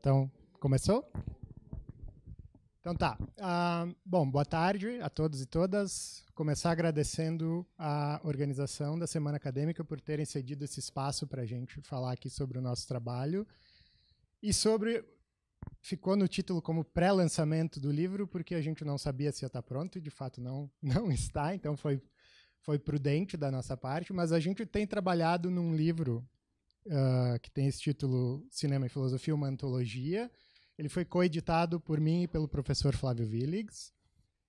Então, começou? Então tá. Bom, boa tarde a todos e todas. Começar agradecendo a organização da Semana Acadêmica por terem cedido esse espaço para a gente falar aqui sobre o nosso trabalho e sobre... Ficou no título como pré-lançamento do livro, porque a gente não sabia se ia estar pronto, e de fato não está, então foi prudente da nossa parte, mas a gente tem trabalhado num livro que tem esse título Cinema e Filosofia, uma antologia. Ele foi coeditado por mim e pelo professor Flávio Willigs,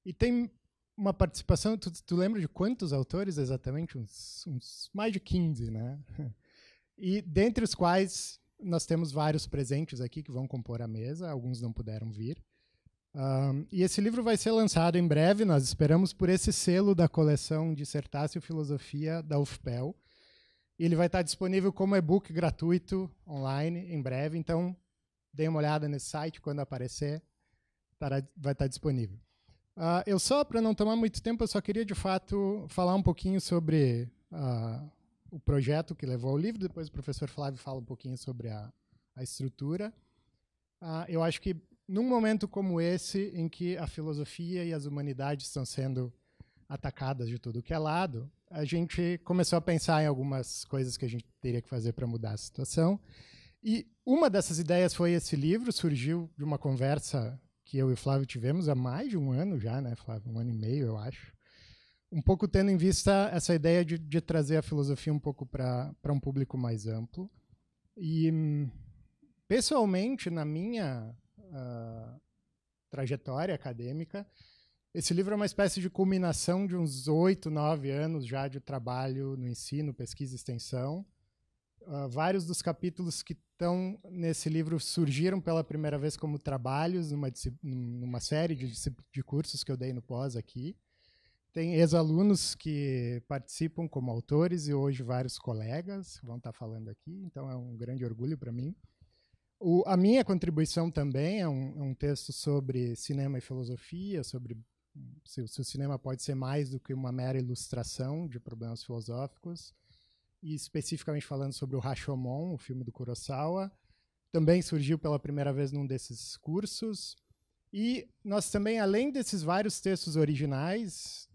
e tem uma participação, tu lembra de quantos autores exatamente? Uns mais de 15, né? E dentre os quais nós temos vários presentes aqui que vão compor a mesa, alguns não puderam vir. E esse livro vai ser lançado em breve, nós esperamos por esse selo da coleção Dissertácio Filosofia da UFPEL. Ele vai estar disponível como e-book gratuito online em breve, então dê uma olhada nesse site, quando aparecer vai estar disponível. Eu só, para não tomar muito tempo, eu só queria de fato falar um pouquinho sobre o projeto que levou ao livro, depois o professor Flávio fala um pouquinho sobre a estrutura. Eu acho que num momento como esse, em que a filosofia e as humanidades estão sendo atacadas de tudo que é lado, a gente começou a pensar em algumas coisas que a gente teria que fazer para mudar a situação. E uma dessas ideias foi esse livro, surgiu de uma conversa que eu e o Flávio tivemos há mais de um ano já, né, Flávio? 1 ano e meio, eu acho. Um pouco tendo em vista essa ideia de trazer a filosofia um pouco para um público mais amplo. E, pessoalmente, na minha trajetória acadêmica, esse livro é uma espécie de culminação de uns 8, 9 anos já de trabalho no ensino, pesquisa e extensão. Vários dos capítulos que estão nesse livro surgiram pela primeira vez como trabalhos numa série de cursos que eu dei no pós aqui. Tem ex-alunos que participam como autores e hoje vários colegas vão estar falando aqui, então é um grande orgulho para mim. A minha contribuição também é um texto sobre cinema e filosofia, sobre se o cinema pode ser mais do que uma mera ilustração de problemas filosóficos, e especificamente falando sobre o Rashomon, o filme do Kurosawa. Também surgiu pela primeira vez num desses cursos. E nós também, além desses vários textos originais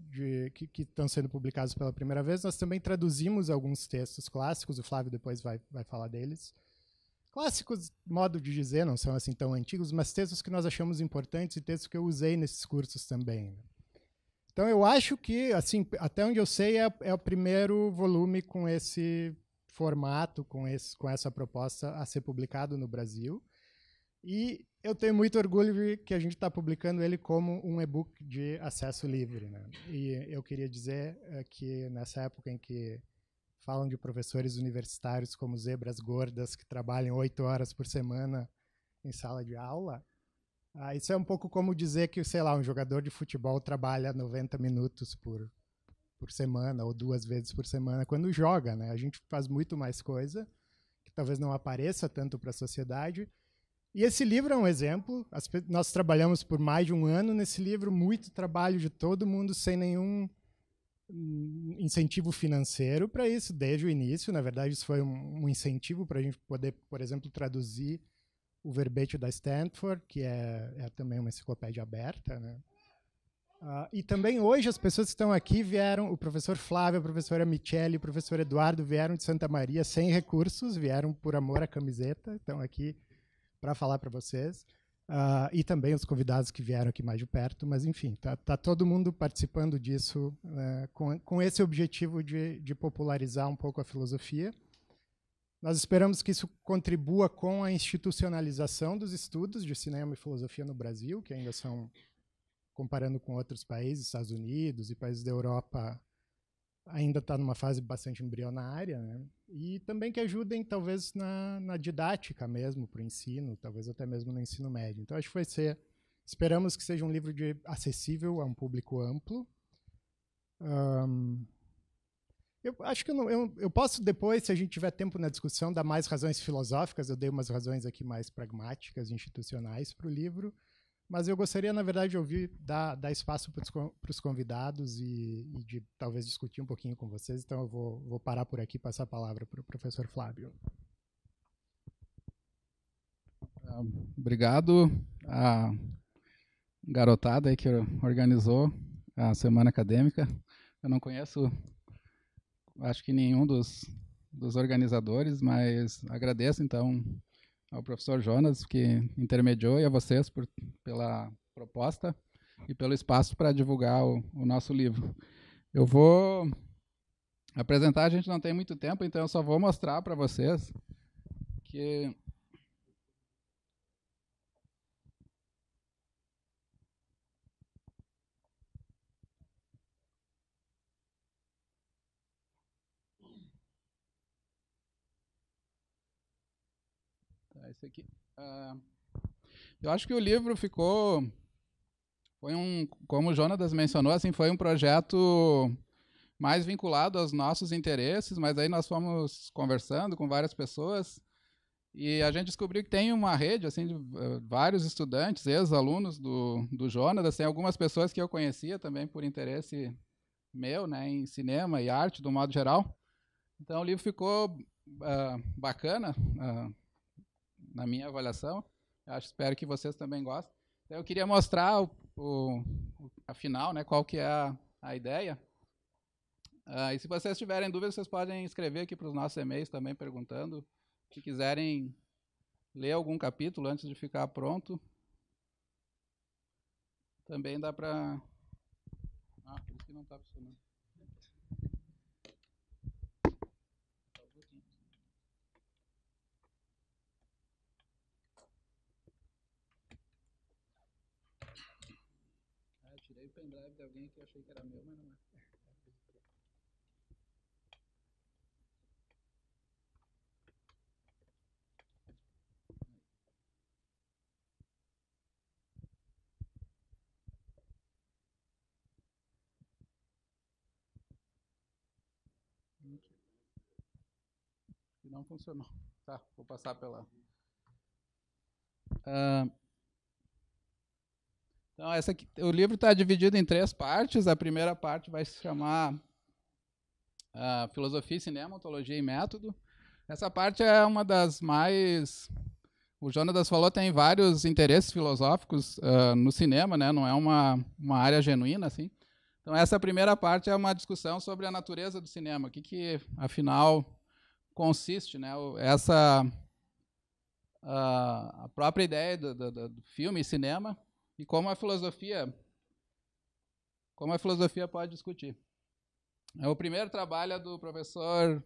que estão sendo publicados pela primeira vez, nós também traduzimos alguns textos clássicos, o Flávio depois vai falar deles. Clássicos, modo de dizer, não são assim tão antigos, mas textos que nós achamos importantes e textos que eu usei nesses cursos também. Então eu acho que, assim, até onde eu sei, é o primeiro volume com esse formato, com essa proposta a ser publicado no Brasil. E eu tenho muito orgulho de que a gente está publicando ele como um e-book de acesso livre, né? E eu queria dizer que nessa época em que falam de professores universitários como zebras gordas que trabalham 8 horas por semana em sala de aula, isso é um pouco como dizer que, sei lá, um jogador de futebol trabalha 90 minutos por semana ou 2 vezes por semana quando joga, né? A gente faz muito mais coisa, que talvez não apareça tanto para a sociedade. E esse livro é um exemplo. Nós trabalhamos por mais de 1 ano nesse livro, muito trabalho de todo mundo, sem nenhum incentivo financeiro para isso, desde o início. Na verdade, isso foi um incentivo para a gente poder, por exemplo, traduzir o verbete da Stanford, que é também uma enciclopédia aberta, né? E também hoje as pessoas que estão aqui vieram, o professor Flávio, a professora Michele, o professor Eduardo vieram de Santa Maria sem recursos, vieram por amor à camiseta, estão aqui para falar para vocês. E também os convidados que vieram aqui mais de perto, mas enfim, tá todo mundo participando disso com esse objetivo de popularizar um pouco a filosofia. Nós esperamos que isso contribua com a institucionalização dos estudos de cinema e filosofia no Brasil, que ainda são, comparando com outros países, Estados Unidos e países da Europa, ainda está numa fase bastante embrionária, né? E também que ajudem, talvez, na didática mesmo, para o ensino, talvez até mesmo no ensino médio. Então, acho que vai ser... Esperamos que seja um livro acessível a um público amplo. Eu acho que eu posso depois, se a gente tiver tempo na discussão, dar mais razões filosóficas. Eu dei umas razões aqui mais pragmáticas, institucionais para o livro, mas eu gostaria, na verdade, de ouvir, dar espaço para os convidados e de talvez discutir um pouquinho com vocês. Então eu vou parar por aqui e passar a palavra para o professor Flávio. Obrigado à garotada aí que organizou a Semana Acadêmica. Eu não conheço, acho que nenhum dos organizadores, mas agradeço, então, ao professor Jonas, que intermediou, e a vocês pela proposta e pelo espaço para divulgar o nosso livro. Eu vou apresentar, a gente não tem muito tempo, então eu só vou mostrar para vocês que... Tá, esse aqui. Eu acho que o livro ficou... como o Jonas mencionou, assim, foi um projeto mais vinculado aos nossos interesses, mas aí nós fomos conversando com várias pessoas e a gente descobriu que tem uma rede assim, de vários estudantes, ex-alunos do Jonas, tem algumas pessoas que eu conhecia também por interesse meu, né, em cinema e arte, do modo geral. Então o livro ficou bacana, na minha avaliação. Espero que vocês também gostem. Então, eu queria mostrar, afinal, né, qual que é a ideia. E se vocês tiverem dúvidas, vocês podem escrever aqui para os nossos e-mails também, perguntando. Se quiserem ler algum capítulo antes de ficar pronto, também dá para... por isso que não está funcionando. Eu tirei o pendrive de alguém que eu achei que era meu, mas não é. E não funcionou. Tá, vou passar pela... Então, o livro está dividido em 3 partes. A primeira parte vai se chamar Filosofia, Cinema, Ontologia e Método. Essa parte é uma das mais... O Jonas falou, tem vários interesses filosóficos no cinema, né? Não é uma área genuína, assim. Então, essa primeira parte é uma discussão sobre a natureza do cinema. O que afinal, consiste, né? A própria ideia do filme e cinema e como a filosofia pode discutir. O primeiro trabalho é do professor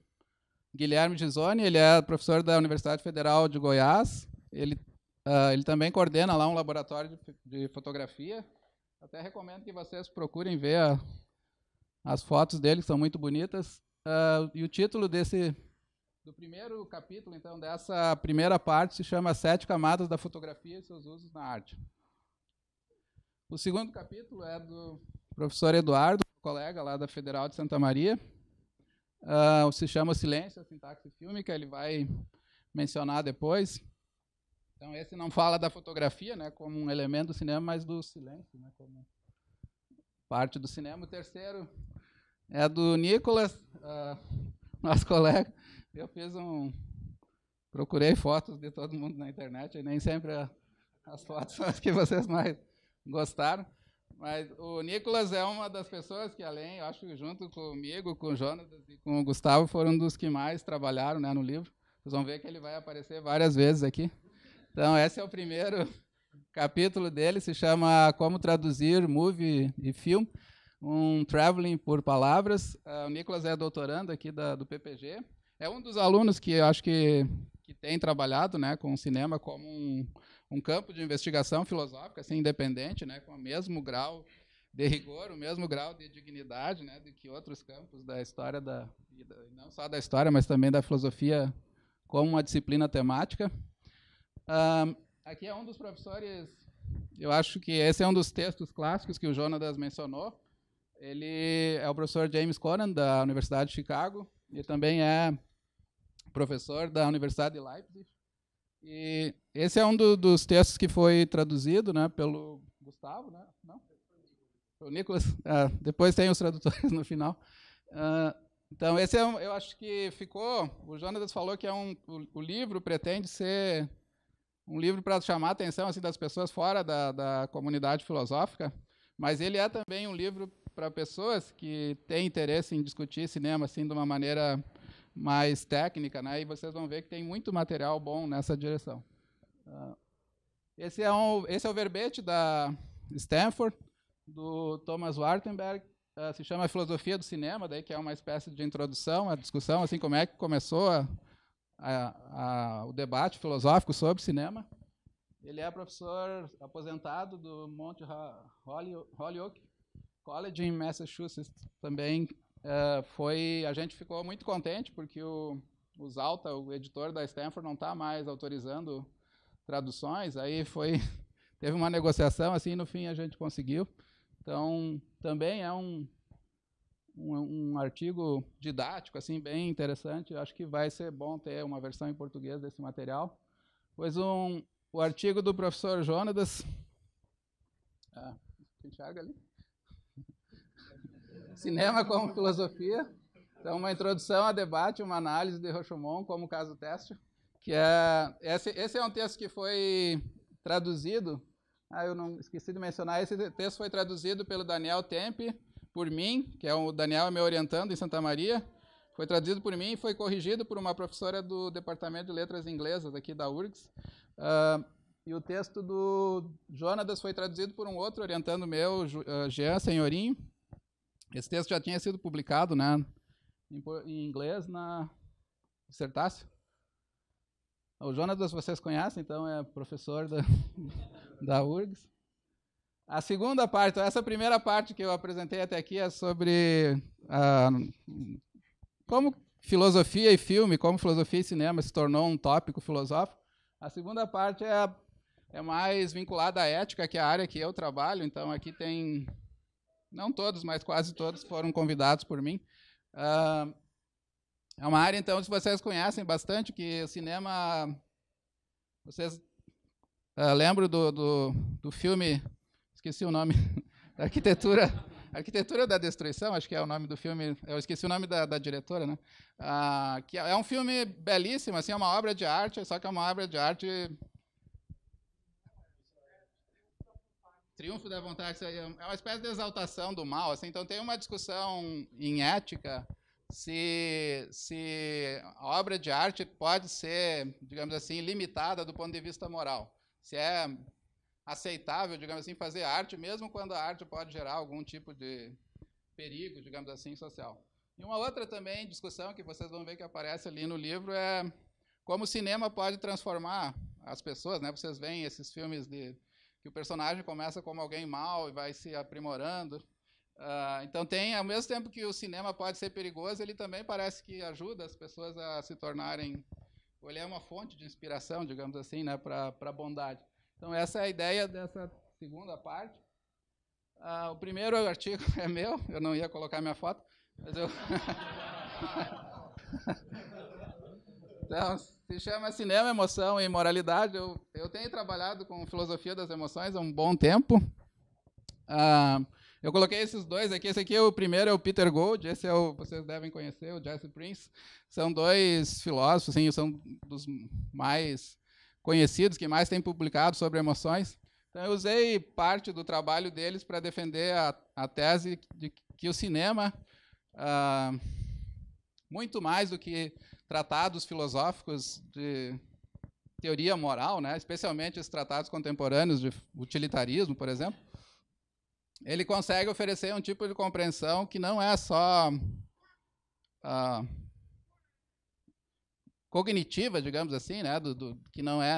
Guilherme Gisoni, ele é professor da Universidade Federal de Goiás. Ele também coordena lá um laboratório de fotografia. Até recomendo que vocês procurem ver as fotos dele, que são muito bonitas. E o título do primeiro capítulo, então, dessa primeira parte, se chama 7 camadas da fotografia e seus usos na arte. O segundo capítulo é do professor Eduardo, colega lá da Federal de Santa Maria. Se chama Silêncio, a sintaxe fílmica, ele vai mencionar depois. Então, esse não fala da fotografia, né, como um elemento do cinema, mas do silêncio, né, como parte do cinema. O terceiro é do Nicolas, nosso colega. Eu procurei fotos de todo mundo na internet, e nem sempre as fotos são as que vocês mais gostaram. Mas o Nicolas é uma das pessoas que, além, eu acho que junto comigo, com o Jonas e com o Gustavo, foram um dos que mais trabalharam, né, no livro. Vocês vão ver que ele vai aparecer várias vezes aqui. Então, esse é o primeiro capítulo dele, se chama Como Traduzir Movie e Film, um traveling por palavras. O Nicolas é doutorando aqui do PPG. É um dos alunos que eu acho que tem trabalhado, né, com o cinema como um campo de investigação filosófica, assim, independente, né, com o mesmo grau de rigor, o mesmo grau de dignidade, né, do que outros campos da história, não só da história, mas também da filosofia como uma disciplina temática. Aqui é um dos professores, eu acho que esse é um dos textos clássicos que o Jonas mencionou. Ele é o professor James Conan, da Universidade de Chicago, e também é professor da Universidade de Leipzig. E esse é um dos textos que foi traduzido, né, pelo Gustavo, né? Não? O Nicolas. Depois tem os tradutores no final. Então, esse eu acho que ficou... O Jonas falou que o livro pretende ser um livro para chamar a atenção assim, das pessoas fora da comunidade filosófica, mas ele é também um livro para pessoas que têm interesse em discutir cinema assim, de uma maneira mais técnica, né? E vocês vão ver que tem muito material bom nessa direção. Esse é o verbete da Stanford, do Thomas Wartenberg, se chama Filosofia do Cinema, daí que é uma espécie de introdução à discussão, assim como é que começou o debate filosófico sobre cinema. Ele é professor aposentado do Mount Holyoke College em Massachusetts. Também a gente ficou muito contente porque o Zalta, o editor da Stanford, não está mais autorizando traduções. Aí teve uma negociação, assim, no fim a gente conseguiu. Então, também é um artigo didático, assim, bem interessante. Eu acho que vai ser bom ter uma versão em português desse material. Pois o artigo do professor Jonadas, enxerga ali? Cinema como filosofia. Então, uma introdução a debate, uma análise de Rashomon como caso teste, que esse é um texto que foi traduzido. Eu não esqueci de mencionar, esse texto foi traduzido pelo Daniel Tempe, por mim, que é o Daniel me orientando em Santa Maria, foi traduzido por mim e foi corrigido por uma professora do Departamento de Letras Inglesas aqui da URGS. E o texto do Jonadas foi traduzido por um outro orientando meu, Jean Senhorinho. Esse texto já tinha sido publicado, né, em inglês na Dissertácio. O Jonadas vocês conhecem, então é professor da URGS. A segunda parte, essa primeira parte que eu apresentei até aqui é sobre como filosofia e filme, como filosofia e cinema se tornou um tópico filosófico. A segunda parte é mais vinculada à ética, que é a área que eu trabalho. Então aqui tem, não todos, mas quase todos foram convidados por mim. É uma área, então, que vocês conhecem bastante, que o cinema... Vocês lembram do filme... Esqueci o nome. Arquitetura da Destruição, acho que é o nome do filme. Eu esqueci o nome da diretora, né? Que é um filme belíssimo, assim, é uma obra de arte, só que é uma obra de arte... Triunfo da Vontade. É uma espécie de exaltação do mal, assim. Então tem uma discussão em ética se a obra de arte pode ser, digamos assim, limitada do ponto de vista moral. Se é aceitável, digamos assim, fazer arte, mesmo quando a arte pode gerar algum tipo de perigo, digamos assim, social. E uma outra também discussão que vocês vão ver que aparece ali no livro é como o cinema pode transformar as pessoas, né? Vocês veem esses filmes que o personagem começa como alguém mau e vai se aprimorando. Então ao mesmo tempo que o cinema pode ser perigoso, ele também parece que ajuda as pessoas a se tornarem, ou ele é uma fonte de inspiração, digamos assim, né, para a bondade. Então essa é a ideia dessa segunda parte. O primeiro artigo é meu, eu não ia colocar minha foto, mas eu... Então, se chama Cinema, Emoção e Moralidade. Eu tenho trabalhado com filosofia das emoções há um bom tempo. Eu coloquei esses dois aqui. Esse aqui, o primeiro é o Peter Gould, esse vocês devem conhecer, o Jesse Prince. São dois filósofos, assim, são dos mais conhecidos, que mais têm publicado sobre emoções. Então, eu usei parte do trabalho deles para defender a tese de que o cinema, muito mais do que tratados filosóficos de teoria moral, né, especialmente os tratados contemporâneos de utilitarismo, por exemplo, ele consegue oferecer um tipo de compreensão que não é só cognitiva, digamos assim, né,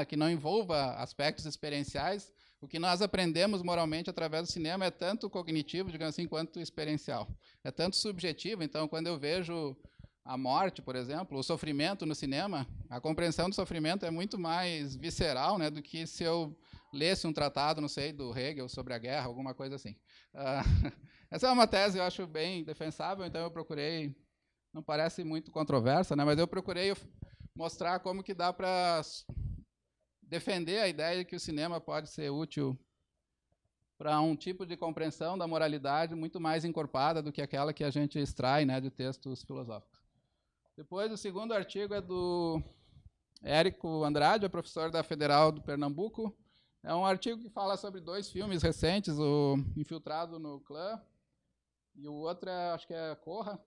que não envolva aspectos experienciais. O que nós aprendemos moralmente através do cinema é tanto cognitivo, digamos assim, quanto experiencial. É tanto subjetivo. Então, quando eu vejo a morte, por exemplo, o sofrimento no cinema, a compreensão do sofrimento é muito mais visceral, né, do que se eu lesse um tratado, não sei, do Hegel sobre a guerra, alguma coisa assim. Essa é uma tese, eu acho, bem defensável, então eu procurei, não parece muito controversa, né, mas eu procurei mostrar como que dá para defender a ideia de que o cinema pode ser útil para um tipo de compreensão da moralidade muito mais encorpada do que aquela que a gente extrai, né, de textos filosóficos. Depois, o segundo artigo é do Érico Andrade, é professor da Federal do Pernambuco. É um artigo que fala sobre 2 filmes recentes, o Infiltrado no Clã e o outro, acho que é Corra.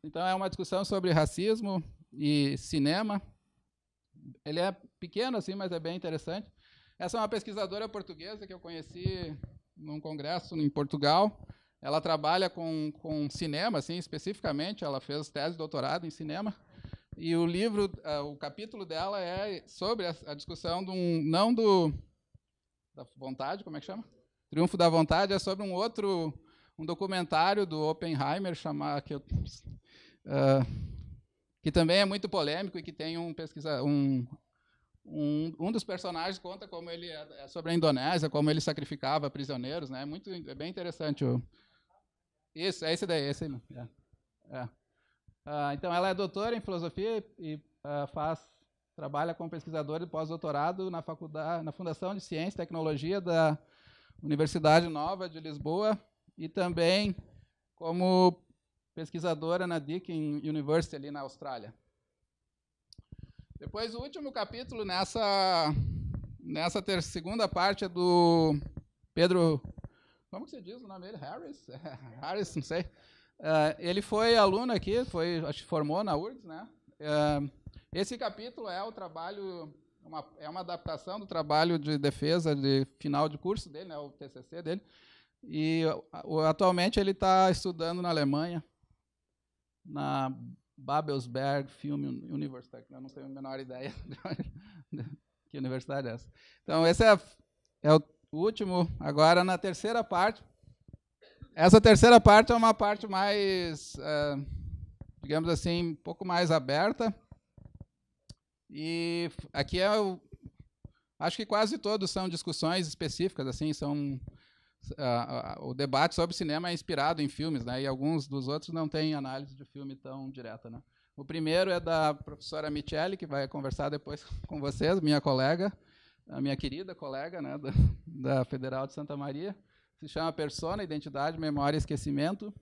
Então é uma discussão sobre racismo e cinema. Ele é pequeno, assim, mas é bem interessante. Essa é uma pesquisadora portuguesa que eu conheci num congresso em Portugal. Ela trabalha com cinema, assim, especificamente. Ela fez tese de doutorado em cinema. E o livro, o capítulo dela é sobre a discussão da vontade, como é que chama? Triunfo da Vontade, é sobre um documentário do Oppenheimer, que também é muito polêmico e que tem um dos personagens conta como ele é sobre a Indonésia, como ele sacrificava prisioneiros, né? É bem interessante. Isso, é esse daí, esse aí. Então, ela é doutora em filosofia e trabalha como pesquisadora de pós-doutorado na Fundação de Ciência e Tecnologia da Universidade Nova de Lisboa e também como pesquisadora na Deakin University, ali na Austrália. Depois, o último capítulo nessa segunda parte é do Pedro... Como que você diz o nome dele? Harris? Harris, não sei. Ele foi aluno aqui, acho que formou na URGS, né? Esse capítulo é o trabalho, é uma adaptação do trabalho de defesa de final de curso dele, né, o TCC dele. E atualmente ele está estudando na Alemanha, na Babelsberg Film University. Eu não tenho a menor ideia de que universidade é essa. Então, esse é o último. Agora, na terceira parte. Essa terceira parte é uma parte mais, digamos assim, um pouco mais aberta. E aqui acho que quase todos são discussões específicas, assim, o debate sobre cinema é inspirado em filmes, né? E alguns dos outros não têm análise de filme tão direta, né? O primeiro é da professora Michele, que vai conversar depois com vocês, minha colega, a minha querida colega, né, da Federal de Santa Maria. Se chama Persona, Identidade, Memória e Esquecimento.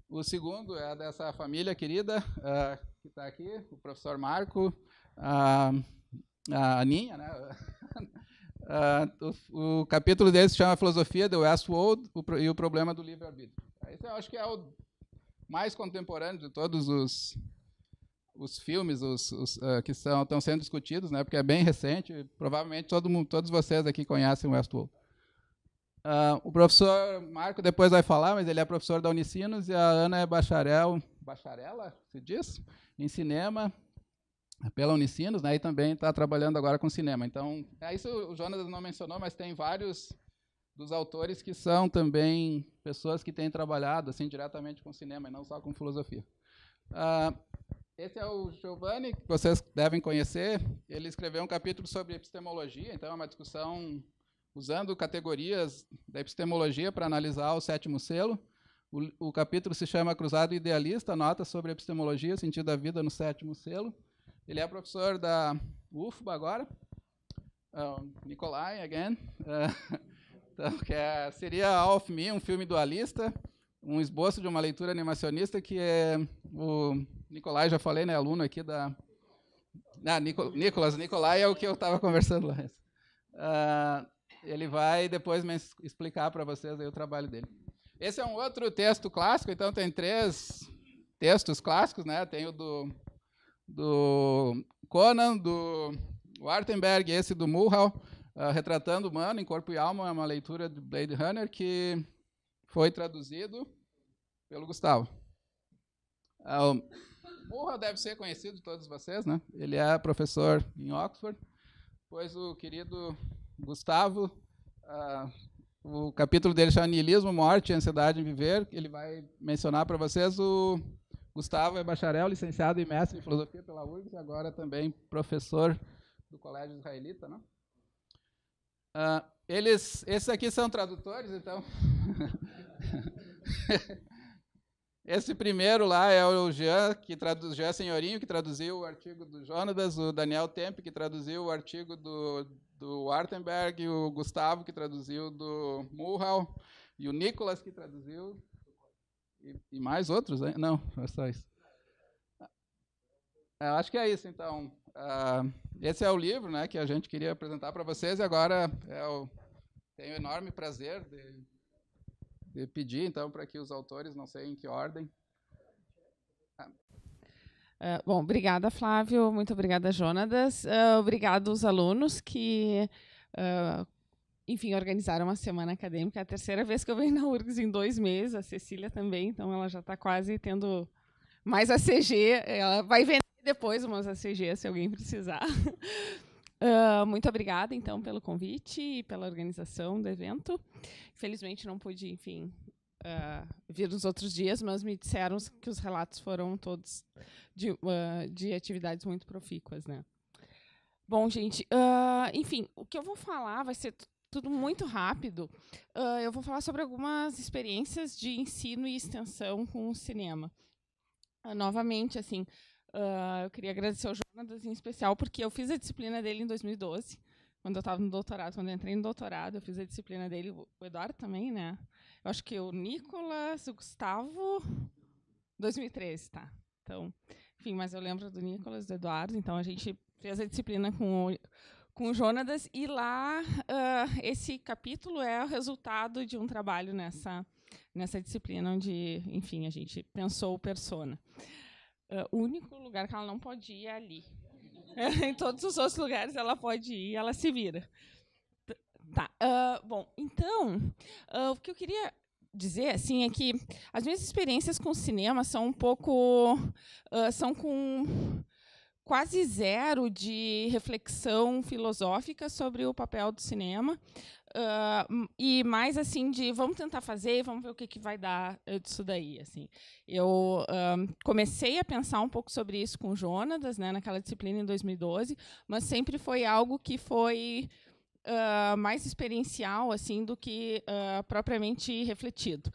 O segundo é dessa família querida que está aqui, o professor Marco, a Aninha, né? O capítulo dele se chama Filosofia do Westworld e o Problema do Livre-Arbítrio. Esse eu acho que é o mais contemporâneo de todos os filmes que estão sendo discutidos, né? Porque é bem recente. Provavelmente todos vocês aqui conhecem o Westworld. O professor Marco depois vai falar, mas ele é professor da Unicinos, e a Ana é bacharela, se diz, em cinema pela Unicinos, né, e também está trabalhando agora com cinema. Então, isso o Jonas não mencionou, mas tem vários dos autores que são também pessoas que têm trabalhado assim diretamente com cinema e não só com filosofia. Esse é o Giovanni, que vocês devem conhecer. Ele escreveu um capítulo sobre epistemologia, então é uma discussão usando categorias da epistemologia para analisar o sétimo selo. O capítulo se chama Cruzado Idealista, nota sobre epistemologia, sentido da vida no sétimo selo. Ele é professor da UFBA agora. Nicolai, again. Então, seria All of Me, um filme dualista, um esboço de uma leitura animacionista, que é o Nicolai, já falei, né, aluno aqui da... Nicolai é o que eu estava conversando lá. Ele vai depois me explicar para vocês aí o trabalho dele. Esse é um outro texto clássico, então tem 3 textos clássicos, né? Tem o do Conan, do Wartenberg, esse do Mulhall, Retratando o Humano em Corpo e Alma, é uma leitura de Blade Runner que foi traduzido pelo Gustavo. O Mulhall deve ser conhecido de todos vocês, né? Ele é professor em Oxford, pois o querido Gustavo, o capítulo dele chama Nihilismo, Morte e Ansiedade em Viver. Ele vai mencionar para vocês. O Gustavo é bacharel, licenciado e mestre em filosofia pela URGS, e agora também professor do Colégio Israelita, né? Esses aqui são tradutores, então. Esse primeiro lá é o Jean Senhorinho, que traduziu o artigo do Jonas, o Daniel Tempe, que traduziu o artigo do Wartenberg, e o Gustavo, que traduziu do Mulhall, e o Nicolas, que traduziu, e mais outros, hein? Não, é só isso. Eu acho que é isso, então. Esse é o livro, né, que a gente queria apresentar para vocês, e agora tenho o enorme prazer de pedir, então, para que os autores, não sei em que ordem. Bom, obrigada, Flávio. Muito obrigada, Jonatas. Obrigado aos alunos que, enfim, organizaram uma semana acadêmica. É a terceira vez que eu venho na URGS em 2 meses. A Cecília também, então ela já está quase tendo mais ACG. Ela vai vender depois umas ACG, se alguém precisar. Muito obrigada, então, pelo convite e pela organização do evento. Infelizmente, não pude, enfim, vir nos outros dias, mas me disseram que os relatos foram todos de atividades muito profícuas, né? Bom, gente, enfim, o que eu vou falar vai ser tudo muito rápido. Eu vou falar sobre algumas experiências de ensino e extensão com o cinema. Novamente, assim, eu queria agradecer ao Jonatas em especial, porque eu fiz a disciplina dele em 2012, quando eu estava no doutorado. Quando eu entrei no doutorado, eu fiz a disciplina dele, o Eduardo também, né? Eu acho que o Nicolas, o Gustavo, 2013, tá? Então, enfim, mas eu lembro do Nicolas, do Eduardo, então a gente fez a disciplina com o Jonatas, e lá esse capítulo é o resultado de um trabalho nessa disciplina, onde, enfim, a gente pensou o persona. O único lugar que ela não pode ir é ali. Em todos os outros lugares ela pode ir, ela se vira. Tá. Bom, então, o que eu queria dizer assim é que as minhas experiências com o cinema são um pouco são com quase zero de reflexão filosófica sobre o papel do cinema, e mais assim de vamos tentar fazer e vamos ver o que vai dar disso daí. Assim, eu comecei a pensar um pouco sobre isso com o Jonatas, né, naquela disciplina em 2012, mas sempre foi algo que foi mais experiencial, assim, do que propriamente refletido.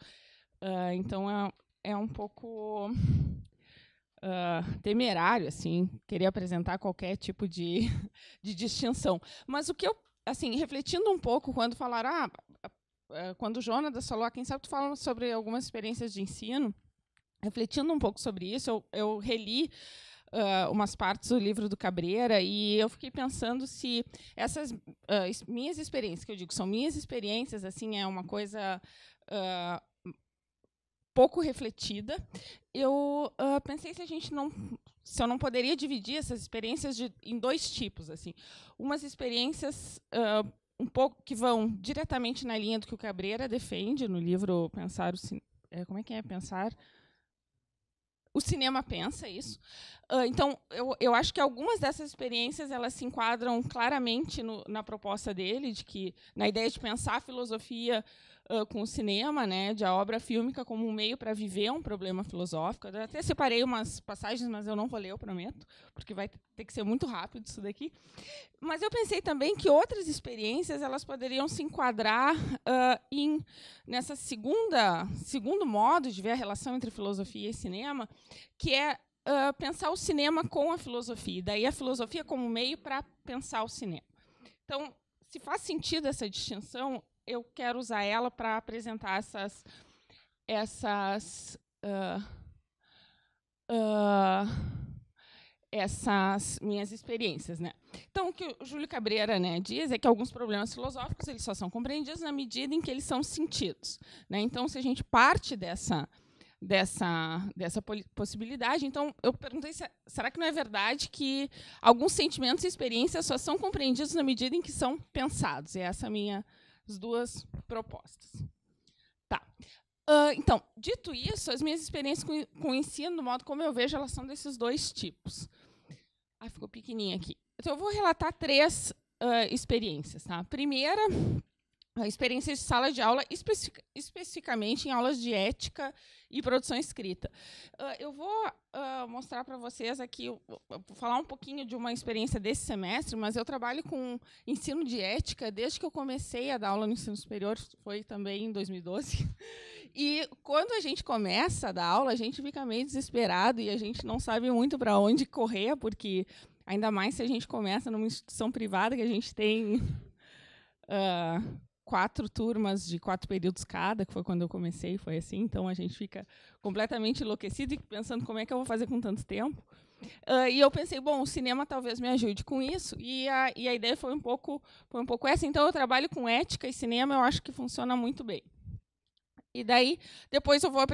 Então é um pouco temerário, assim, querer apresentar qualquer tipo de distinção. Mas o que eu, assim, refletindo um pouco, quando falaram, quando o Jonatas falou, quem sabe tu fala sobre algumas experiências de ensino, refletindo um pouco sobre isso, eu reli umas partes do livro do Cabreira, e eu fiquei pensando se essas minhas experiências, que eu digo, são minhas experiências, assim, é uma coisa pouco refletida. Eu pensei se eu não poderia dividir essas experiências em 2 tipos, assim. Umas experiências um pouco que vão diretamente na linha do que o Cabreira defende no livro Pensar como é que é? Pensar o cinema pensa isso. Então, eu acho que algumas dessas experiências elas se enquadram claramente na proposta dele, na ideia de pensar a filosofia com o cinema, né, de a obra fílmica como um meio para viver um problema filosófico. Eu até separei umas passagens, mas eu não vou ler, eu prometo, porque vai ter que ser muito rápido isso daqui. Mas eu pensei também que outras experiências elas poderiam se enquadrar nessa segundo modo de ver a relação entre filosofia e cinema, que é pensar o cinema com a filosofia, e daí a filosofia como meio para pensar o cinema. Então, se faz sentido essa distinção, eu quero usar ela para apresentar essas minhas experiências, né? Então, o que o Júlio Cabreira, né, diz é que alguns problemas filosóficos eles só são compreendidos na medida em que eles são sentidos, né? Então, se a gente parte dessa possibilidade, então eu perguntei, será que não é verdade que alguns sentimentos e experiências só são compreendidos na medida em que são pensados? E essa é as 2 propostas. Tá. Então, dito isso, as minhas experiências com o ensino, do modo como eu vejo, elas são desses 2 tipos. Ficou pequenininha aqui. Então, eu vou relatar 3 experiências. Tá? A primeira, a experiência de sala de aula, especificamente em aulas de ética e produção escrita. Eu vou mostrar para vocês aqui, vou falar um pouquinho de uma experiência desse semestre, mas eu trabalho com ensino de ética desde que eu comecei a dar aula no ensino superior, foi também em 2012. E quando a gente começa a dar aula, a gente fica meio desesperado e a gente não sabe muito para onde correr, porque ainda mais se a gente começa numa instituição privada, que a gente tem 4 turmas de 4 períodos cada, que foi quando eu comecei, foi assim, então a gente fica completamente enlouquecido e pensando como é que eu vou fazer com tanto tempo. E eu pensei, bom, o cinema talvez me ajude com isso, e a ideia foi um pouco essa. Então, eu trabalho com ética e cinema, eu acho que funciona muito bem. E daí, depois eu vou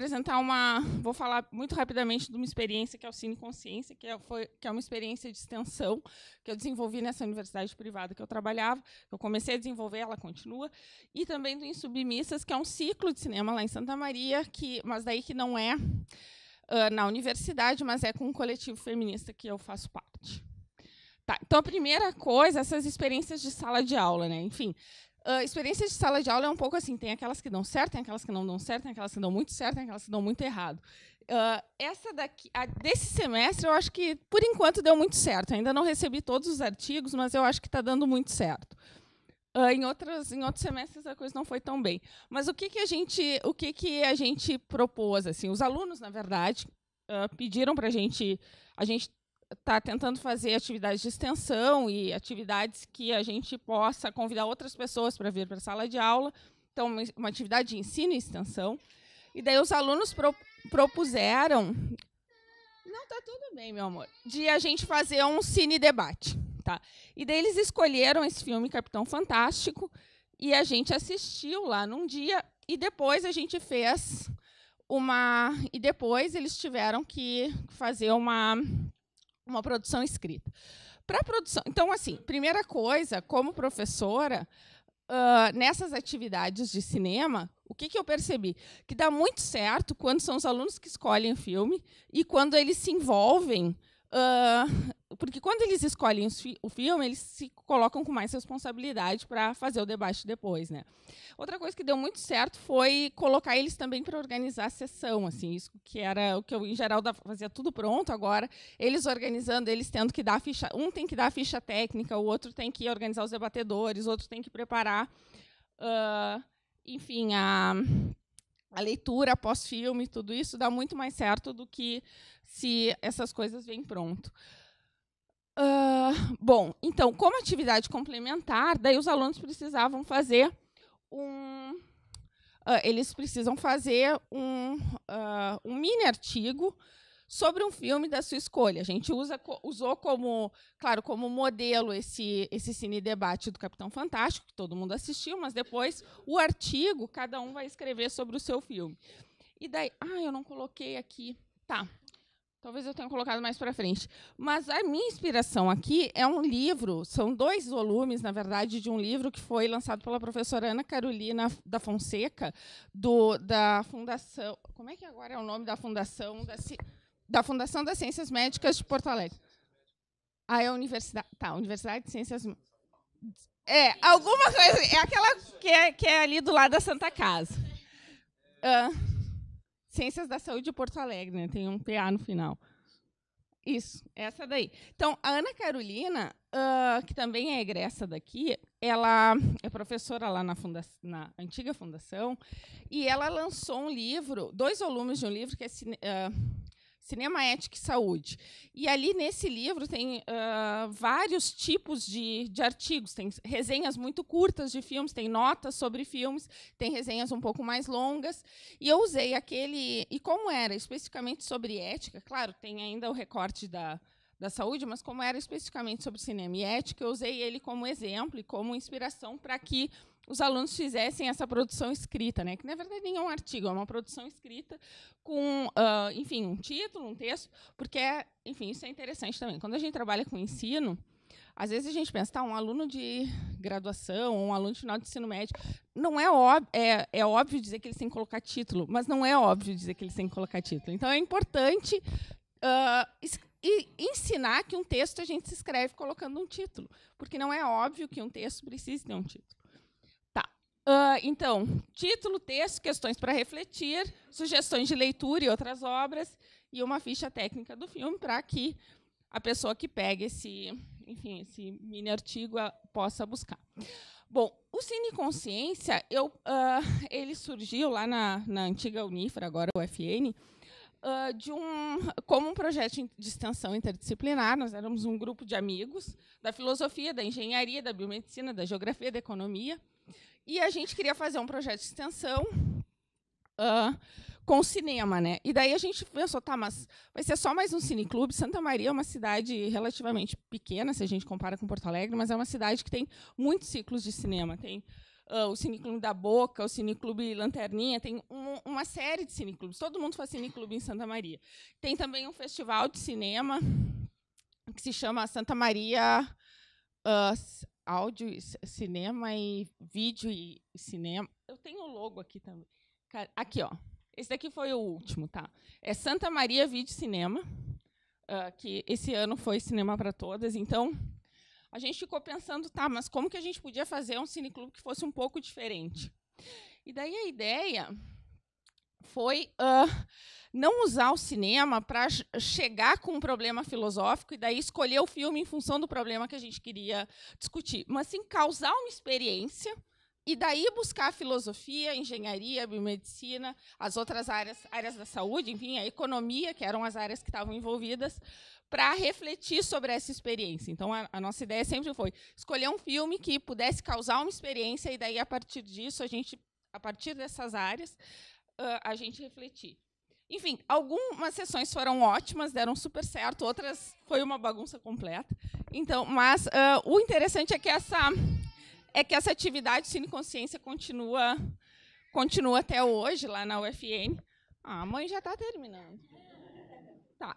vou falar muito rapidamente de uma experiência que é o Cine Consciência, que é uma experiência de extensão que eu desenvolvi nessa universidade privada que eu trabalhava. Eu comecei a desenvolver, ela continua. E também do Insubmissas, que é um ciclo de cinema lá em Santa Maria, mas daí que não é na universidade, mas é com um coletivo feminista que eu faço parte. Tá, então, a primeira coisa, essas experiências de sala de aula, né? Enfim, experiências de sala de aula é um pouco assim, tem aquelas que dão certo, tem aquelas que não dão certo, tem aquelas que dão muito certo, tem aquelas que dão muito errado. Essa daqui, desse semestre, eu acho que, por enquanto, deu muito certo. Ainda não recebi todos os artigos, mas eu acho que está dando muito certo. Em outros semestres, a coisa não foi tão bem. Mas o que a gente propôs? Assim, os alunos, na verdade, pediram para a gente está tentando fazer atividades de extensão e atividades que a gente possa convidar outras pessoas para vir para a sala de aula. Então, uma atividade de ensino e extensão. E daí os alunos propuseram... Não, está tudo bem, meu amor. De a gente fazer um cine-debate. Tá? E daí eles escolheram esse filme Capitão Fantástico e a gente assistiu lá num dia e depois a gente fez E depois eles tiveram que fazer uma produção escrita. Para produção, então, assim, primeira coisa, como professora, nessas atividades de cinema, o que eu percebi? Que dá muito certo quando são os alunos que escolhem o filme e quando eles se envolvem, porque quando eles escolhem o filme, eles se colocam com mais responsabilidade para fazer o debate depois, né? Outra coisa que deu muito certo foi colocar eles também para organizar a sessão, assim, isso que era o que eu, em geral, fazia tudo pronto. Agora, eles organizando, eles tendo que dar a ficha, um tem que dar a ficha técnica, o outro tem que organizar os debatedores, o outro tem que preparar, enfim, a leitura pós-filme, tudo isso dá muito mais certo do que se essas coisas vêm pronto. Bom, então, como atividade complementar, daí os alunos precisavam fazer eles precisam fazer um mini artigo sobre um filme da sua escolha. A gente usou como modelo esse cine-debate do Capitão Fantástico, que todo mundo assistiu, mas depois o artigo, cada um vai escrever sobre o seu filme. E daí, eu não coloquei aqui. Tá. Talvez eu tenha colocado mais para frente. Mas a minha inspiração aqui é um livro, são 2 volumes, na verdade, de um livro que foi lançado pela professora Ana Carolina da Fonseca, da Fundação... Como é que agora é o nome da Fundação? Da Fundação das Ciências Médicas de Porto Alegre. É a Universidade... Tá, Universidade de Ciências... alguma coisa... É aquela que é ali do lado da Santa Casa. Ciências da Saúde de Porto Alegre, né? Tem um PA no final. Isso, essa daí. Então, a Ana Carolina, que também é egressa daqui, ela é professora lá na antiga fundação, e ela lançou um livro, 2 volumes de um livro que é Cinema, Ética e Saúde. E ali, nesse livro, tem vários tipos de artigos. Tem resenhas muito curtas de filmes, tem notas sobre filmes, tem resenhas um pouco mais longas. E eu usei aquele... E como era especificamente sobre ética, claro, tem ainda o recorte da saúde, mas como era especificamente sobre cinema e ética, eu usei ele como exemplo e como inspiração para que os alunos fizessem essa produção escrita, né? Que, na verdade, nem é um artigo, é uma produção escrita com, enfim, um título, um texto, porque, enfim, isso é interessante também. Quando a gente trabalha com ensino, às vezes a gente pensa, um aluno de graduação, um aluno de final de ensino médio, não é óbvio, é óbvio dizer que eles têm que colocar título, mas não é óbvio dizer que eles têm que colocar título. Então, é importante ensinar que um texto a gente se escreve colocando um título, porque não é óbvio que um texto precise ter um título. Então, título, texto, questões para refletir, sugestões de leitura e outras obras, e uma ficha técnica do filme para que a pessoa que pegue esse mini artigo possa buscar. Bom, o Cine Consciência, ele surgiu lá na antiga Unifra, agora UFN, como um projeto de extensão interdisciplinar. Nós éramos um grupo de amigos da filosofia, da engenharia, da biomedicina, da geografia, da economia, e a gente queria fazer um projeto de extensão com cinema, né? E daí a gente pensou, tá, mas vai ser só mais um cineclube. Santa Maria é uma cidade relativamente pequena, se a gente compara com Porto Alegre, mas é uma cidade que tem muitos ciclos de cinema. Tem o Cineclube da Boca, o Cineclube Lanterninha, tem uma série de cineclubes. Todo mundo faz cineclube em Santa Maria. Tem também um festival de cinema que se chama Santa Maria Áudio, Cinema e Vídeo e Cinema. Eu tenho o logo aqui também. Aqui, ó. Esse daqui foi o último, tá? É Santa Maria Vídeo Cinema, que esse ano foi Cinema para Todas. Então, a gente ficou pensando, tá, mas como que a gente podia fazer um cineclube que fosse um pouco diferente? E daí a ideia foi não usar o cinema para chegar com um problema filosófico e daí escolher o filme em função do problema que a gente queria discutir, mas sim causar uma experiência e daí buscar a filosofia, a engenharia, a biomedicina, as outras áreas da saúde, enfim, a economia, que eram as áreas que estavam envolvidas, para refletir sobre essa experiência. Então, a nossa ideia sempre foi escolher um filme que pudesse causar uma experiência e daí, a partir disso, a partir dessas áreas, a gente refletir. Enfim, algumas sessões foram ótimas, deram super certo, outras foi uma bagunça completa. Então, mas o interessante é que essa atividade de cineconsciência continua até hoje, lá na UFN. A mãe já está terminando. Tá.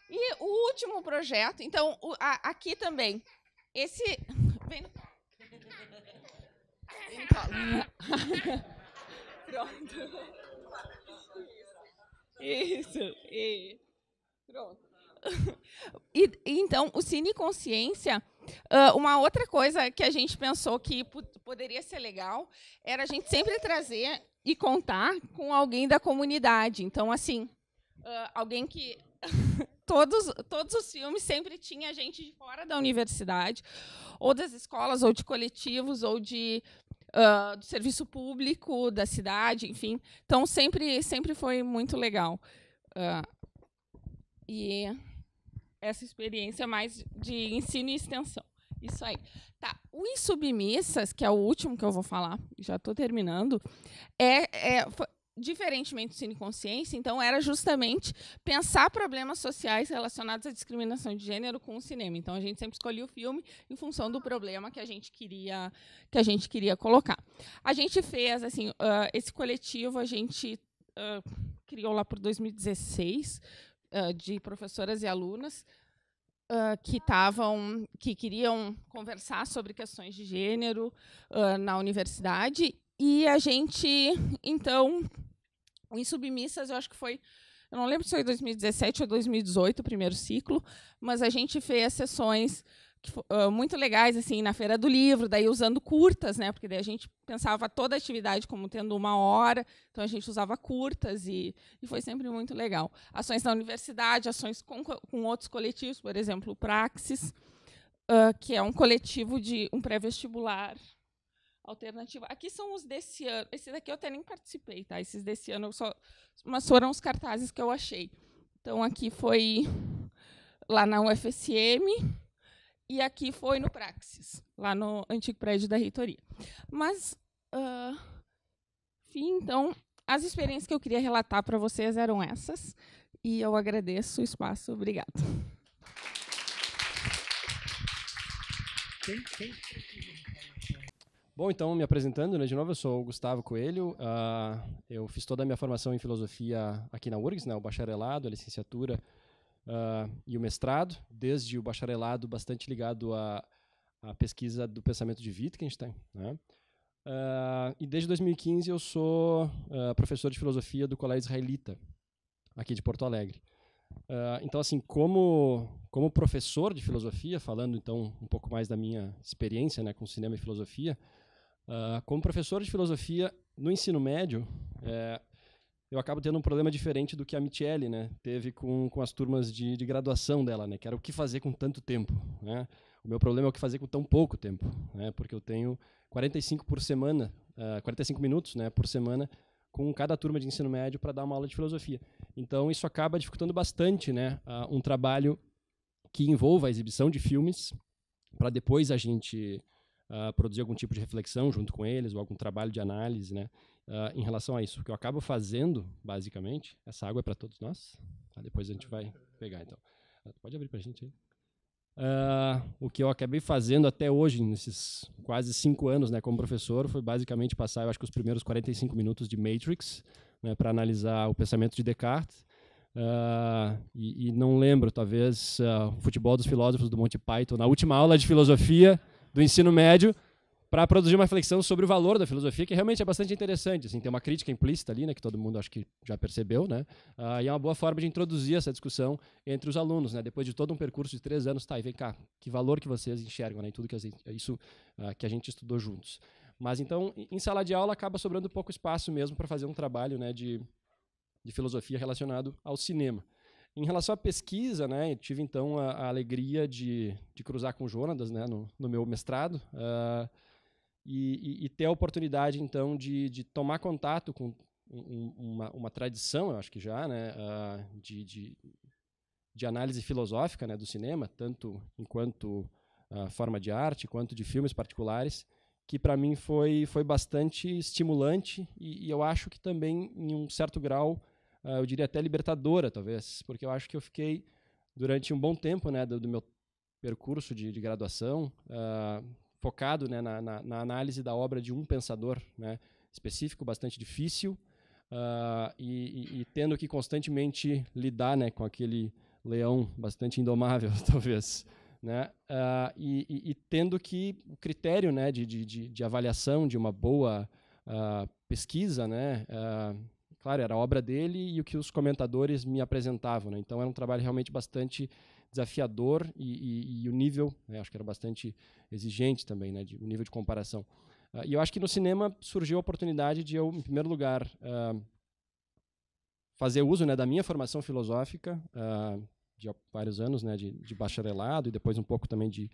E o último projeto, então, aqui também. Esse. Vem no. Pronto. Isso. E pronto. Então, o Cineconsciência, uma outra coisa que a gente pensou que poderia ser legal era a gente sempre trazer e contar com alguém da comunidade. Então, assim, alguém que todos os filmes sempre tinha gente de fora da universidade, ou das escolas, ou de coletivos, ou do serviço público da cidade, enfim. Então, sempre foi muito legal. E essa experiência mais de ensino e extensão. Isso aí. Tá. O Insubmissas, que é o último que eu vou falar, já estou terminando, diferentemente do Cineconsciência, então, era justamente pensar problemas sociais relacionados à discriminação de gênero com o cinema. Então, a gente sempre escolhia o filme em função do problema que a gente queria colocar. A gente fez, assim, esse coletivo, a gente criou lá por 2016, de professoras e alunas que queriam conversar sobre questões de gênero na universidade. E a gente, então, o Insubmissas, eu acho que foi, eu não lembro se foi 2017 ou 2018, o primeiro ciclo, mas a gente fez sessões muito legais, assim, na Feira do Livro, daí usando curtas, né, porque daí a gente pensava toda a atividade como tendo 1 hora, então a gente usava curtas e foi sempre muito legal. Ações na universidade, ações com outros coletivos, por exemplo, o Praxis, que é um coletivo de um pré-vestibular alternativo. Aqui são os desse ano. Esse daqui eu até nem participei, tá? Esses desse ano, mas foram os cartazes que eu achei. Então, aqui foi lá na UFSM e aqui foi no Praxis, lá no antigo prédio da reitoria. Mas, enfim, então, as experiências que eu queria relatar para vocês eram essas, e eu agradeço o espaço. Obrigada. Bom, então, me apresentando, né, de novo, eu sou o Gustavo Coelho, eu fiz toda a minha formação em filosofia aqui na URGS, né, o bacharelado, a licenciatura e o mestrado, desde o bacharelado bastante ligado à pesquisa do pensamento de Wittgenstein, né, e desde 2015 eu sou professor de filosofia do Colégio Israelita, aqui de Porto Alegre. Então, assim, como professor de filosofia, falando então um pouco mais da minha experiência, né, com cinema e filosofia, como professor de filosofia no ensino médio, eu acabo tendo um problema diferente do que a Michele, né, teve com as turmas de graduação dela, né, que era o que fazer com tanto tempo, né? O meu problema é o que fazer com tão pouco tempo, né, porque eu tenho 45 minutos, né, por semana com cada turma de ensino médio para dar uma aula de filosofia. Então, isso acaba dificultando bastante, né, um trabalho que envolva a exibição de filmes, para depois a gente produzir algum tipo de reflexão junto com eles, ou algum trabalho de análise, né, em relação a isso. O que eu acabo fazendo, basicamente, essa água é para todos nós, tá? Depois a gente vai pegar, então. Pode abrir para a gente aí. O que eu acabei fazendo até hoje, nesses quase 5 anos, né, como professor, foi basicamente passar, eu acho que os primeiros 45 minutos de Matrix, né, para analisar o pensamento de Descartes. E não lembro, talvez, o Futebol dos Filósofos do Monty Python, na última aula de filosofia do ensino médio, para produzir uma reflexão sobre o valor da filosofia, que realmente é bastante interessante. Assim, tem uma crítica implícita ali, né, que todo mundo acho que já percebeu, né, e é uma boa forma de introduzir essa discussão entre os alunos, né, depois de todo um percurso de 3 anos, tá, e vem cá, que valor que vocês enxergam, né, em tudo que isso que a gente estudou juntos. Mas então, em sala de aula, acaba sobrando pouco espaço mesmo para fazer um trabalho, né, de filosofia relacionado ao cinema. Em relação à pesquisa, né, eu tive então a alegria de cruzar com o Jonadas, né, no meu mestrado, e ter a oportunidade então de tomar contato com uma tradição, eu acho que já, né, de análise filosófica, né, do cinema, tanto enquanto forma de arte, quanto de filmes particulares, que para mim foi bastante estimulante e eu acho que também, em um certo grau, eu diria até libertadora, talvez, porque eu acho que eu fiquei, durante um bom tempo, né, do meu percurso de graduação, focado, né, na análise da obra de um pensador, né, específico, bastante difícil, e tendo que constantemente lidar, né, com aquele leão bastante indomável, talvez, né, e tendo que o critério, né, de avaliação de uma boa pesquisa, né, claro, era a obra dele e o que os comentadores me apresentavam, né? Então era um trabalho realmente bastante desafiador e o nível, né, acho que era bastante exigente também, né, o nível de comparação. E eu acho que no cinema surgiu a oportunidade de eu, em primeiro lugar, fazer uso, né, da minha formação filosófica, de vários anos, né, de bacharelado e depois um pouco também de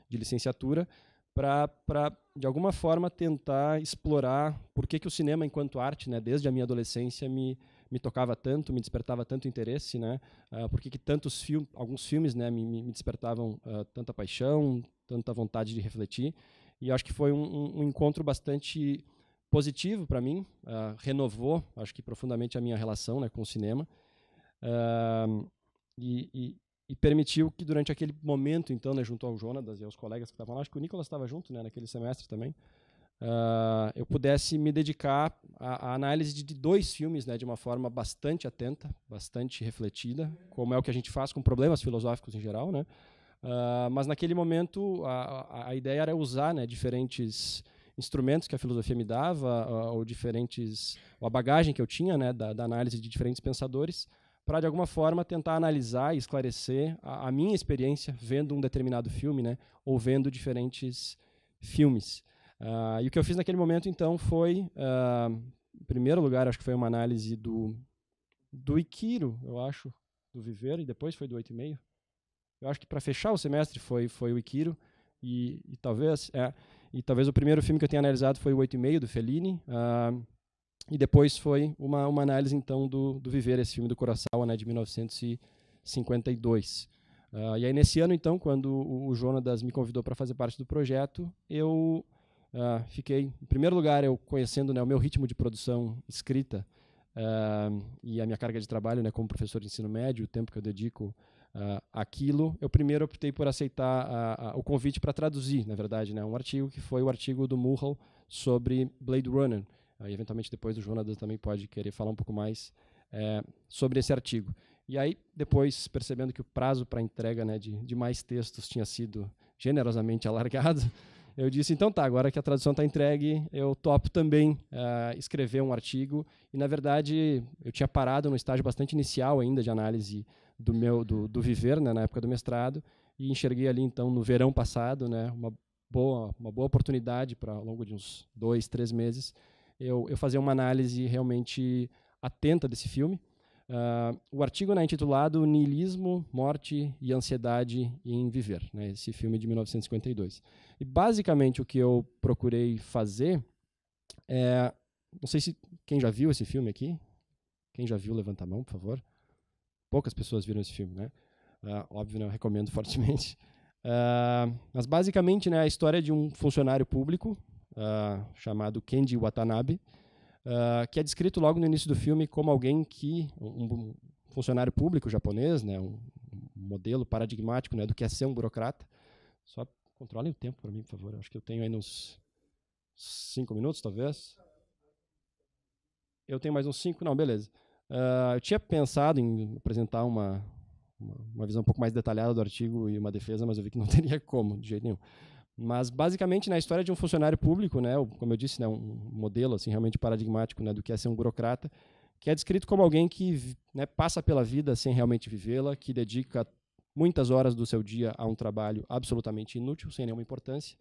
licenciatura, para de alguma forma tentar explorar por que o cinema enquanto arte, né, desde a minha adolescência me tocava tanto, me despertava tanto interesse, né, por que alguns filmes, né, me despertavam tanta paixão, tanta vontade de refletir, e acho que foi um encontro bastante positivo para mim, renovou, acho que profundamente a minha relação, né, com o cinema, e permitiu que durante aquele momento, então, né, junto ao Jonadas e aos colegas que estavam lá, acho que o Nicolas estava junto, né, naquele semestre também, eu pudesse me dedicar à análise de 2 filmes, né, de uma forma bastante atenta, bastante refletida, como é o que a gente faz com problemas filosóficos em geral, né? Mas naquele momento a ideia era usar, né, diferentes instrumentos que a filosofia me dava, ou a bagagem que eu tinha, né, da análise de diferentes pensadores, para, de alguma forma, tentar analisar e esclarecer a minha experiência vendo um determinado filme, né, ou vendo diferentes filmes. E o que eu fiz naquele momento, então, foi, em primeiro lugar, acho que foi uma análise do Ikiro, eu acho, do Viver, e depois foi do 8,5. Eu acho que para fechar o semestre foi o Ikiro, e talvez o primeiro filme que eu tenha analisado foi o 8,5, do Fellini, e depois foi uma análise, então, do Viver, esse filme do Kurosawa, né, de 1952. E aí, nesse ano, então, quando o Jonadas me convidou para fazer parte do projeto, eu fiquei, em primeiro lugar, eu conhecendo, né, o meu ritmo de produção escrita e a minha carga de trabalho, né, como professor de ensino médio, o tempo que eu dedico àquilo, eu primeiro optei por aceitar o convite para traduzir, na verdade, né, um artigo que foi o artigo do Mulhall sobre Blade Runner. Eventualmente, depois o Jonadas também pode querer falar um pouco mais sobre esse artigo. E aí, depois, percebendo que o prazo para entrega, né, de mais textos tinha sido generosamente alargado, eu disse, então tá, agora que a tradução está entregue, eu topo também escrever um artigo. E, na verdade, eu tinha parado no estágio bastante inicial ainda de análise do Viver, né, na época do mestrado, e enxerguei ali, então, no verão passado, né, uma boa oportunidade para, ao longo de uns 2, 3 meses, eu fazer uma análise realmente atenta desse filme. O artigo é intitulado Niilismo, Morte e Ansiedade em Viver, né, esse filme de 1952. E basicamente o que eu procurei fazer não sei se quem já viu esse filme aqui, quem já viu, levanta a mão, por favor. Poucas pessoas viram esse filme, né? Óbvio, né, eu recomendo fortemente. Mas basicamente, né, a história de um funcionário público chamado Kenji Watanabe, que é descrito logo no início do filme como alguém que, um funcionário público japonês, né, um modelo paradigmático, né, do que é ser um burocrata. Só controlem o tempo para mim, por favor. Acho que eu tenho aí uns 5 minutos, talvez. Eu tenho mais uns 5? Não, beleza. Eu tinha pensado em apresentar uma visão um pouco mais detalhada do artigo e uma defesa, mas eu vi que não teria como, de jeito nenhum. Mas, basicamente, na história de um funcionário público, né, como eu disse, né, um modelo assim, realmente paradigmático, né, do que é ser um burocrata, que é descrito como alguém que, né, passa pela vida sem realmente vivê-la, que dedica muitas horas do seu dia a um trabalho absolutamente inútil, sem nenhuma importância.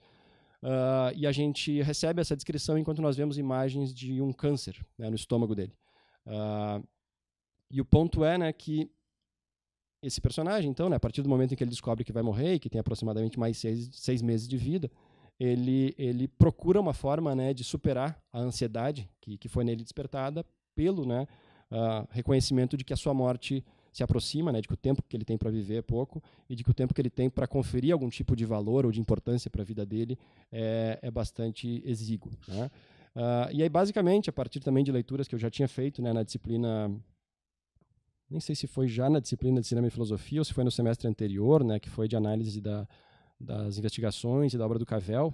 E a gente recebe essa descrição enquanto nós vemos imagens de um câncer, né, no estômago dele. E o ponto é, né, que esse personagem, então, né, a partir do momento em que ele descobre que vai morrer e que tem aproximadamente mais 6 meses de vida, ele procura uma forma, né, de superar a ansiedade que foi nele despertada pelo, né, reconhecimento de que a sua morte se aproxima, né, de que o tempo que ele tem para viver é pouco e de que o tempo que ele tem para conferir algum tipo de valor ou de importância para a vida dele é bastante exíguo, né? E aí, basicamente, a partir também de leituras que eu já tinha feito, né, na disciplina, nem sei se foi já na disciplina de Cinema e Filosofia ou se foi no semestre anterior, né, que foi de análise das investigações e da obra do Cavell,